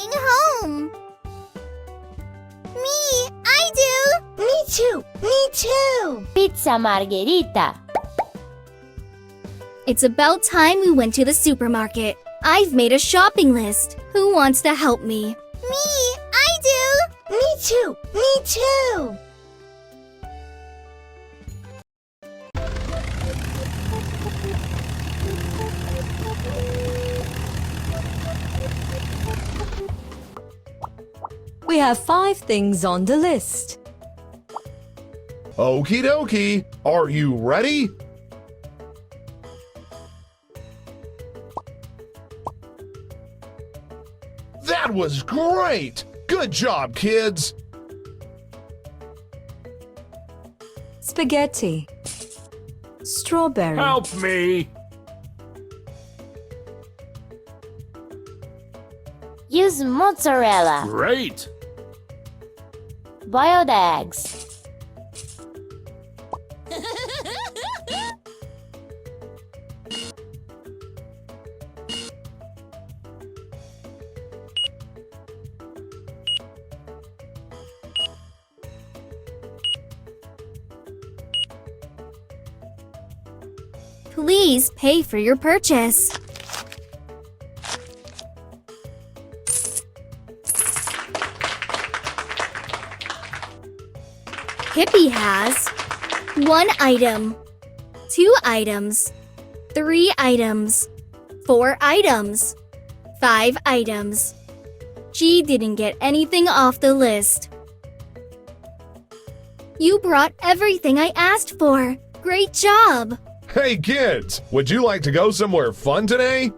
going home. Me, I do. Me too. Me too. Pizza margherita. It's about time we went to the supermarket. I've made a shopping list. Who wants to help me? Me, I do. Me too. Me too. We have 5 things on the list. Okie dokie. Are you ready? That was great! Good job, kids! Spaghetti. Strawberry. Help me! Use mozzarella. Great! Boiled eggs. Please pay for your purchase. Hippie has 1 item, 2 items, 3 items, 4 items, 5 items. She didn't get anything off the list. You brought everything I asked for. Great job! Hey, kids! Would you like to go somewhere fun today?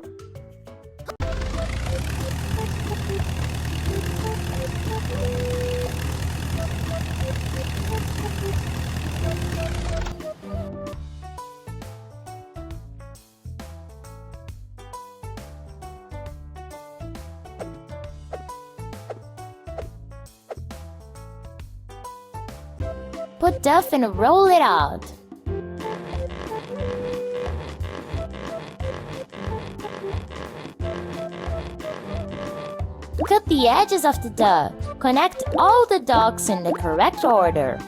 Put duff and roll it out. Cut the edges of the duck. Connect all the dogs in the correct order.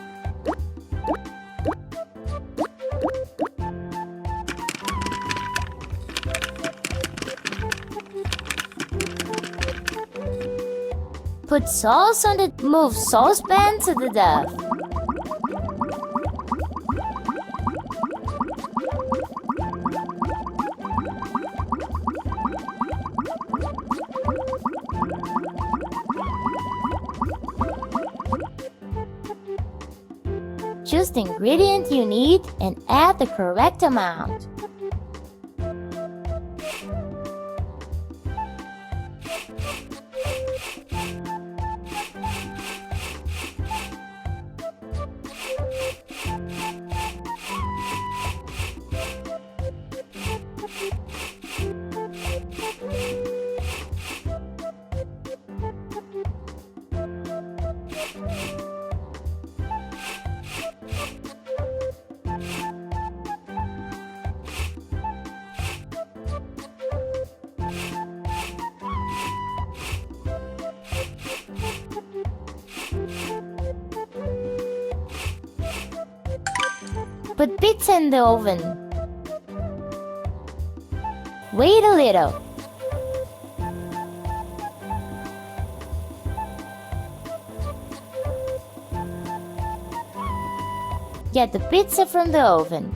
Put sauce on the move saucepan to the duff. Choose the ingredient you need and add the correct amount. Put pizza in the oven. Wait a little. Get the pizza from the oven.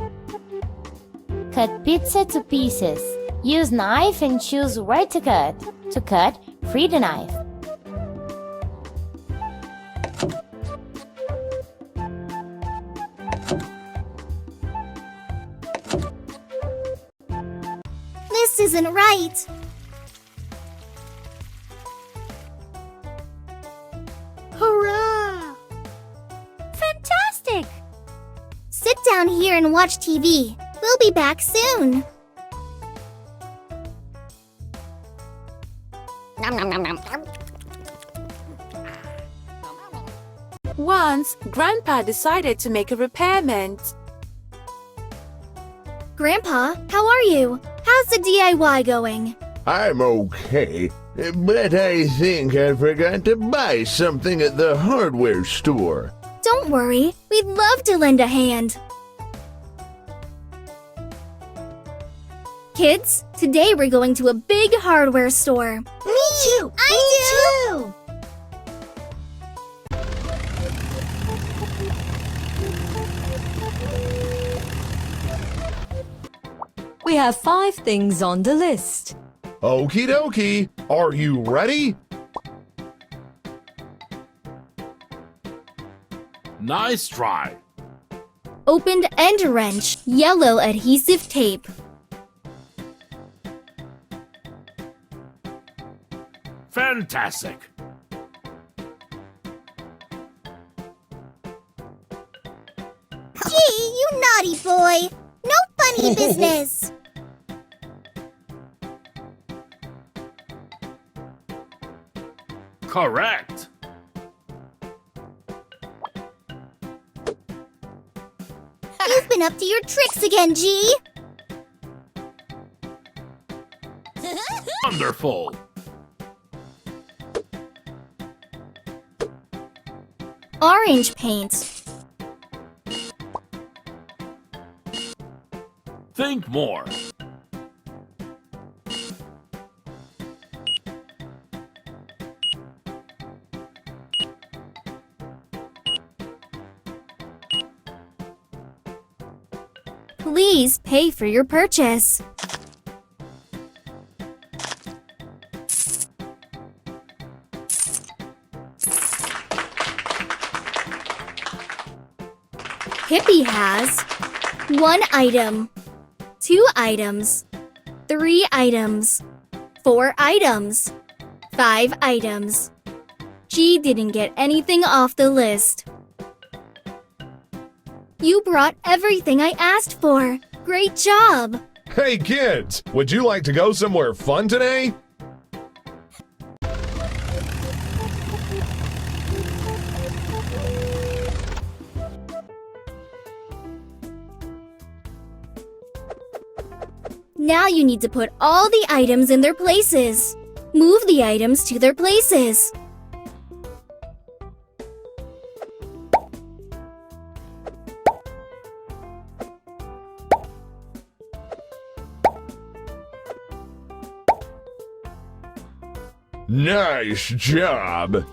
Cut pizza to pieces. Use knife and choose where to cut. To cut, free the knife. This isn't right. Hurrah! Fantastic! Sit down here and watch TV. We'll be back soon. Once, Grandpa decided to make a repairment. Grandpa, how are you? How's the DIY going? I'm okay. But I think I forgot to buy something at the hardware store. Don't worry, we'd love to lend a hand. Kids, today we're going to a big hardware store. Me too. I do. We have 5 things on the list. Okie dokie, are you ready? Nice try. Opened end wrench, yellow adhesive tape. Fantastic. Gee, you naughty boy. No funny business. Correct. You've been up to your tricks again, G. Wonderful. Orange paint. Think more. Please pay for your purchase. Hippie has 1 item, 2 items, 3 items, 4 items, 5 items. G didn't get anything off the list. You brought everything I asked for. Great job! Hey kids, would you like to go somewhere fun today? Now you need to put all the items in their places. Move the items to their places. Nice job!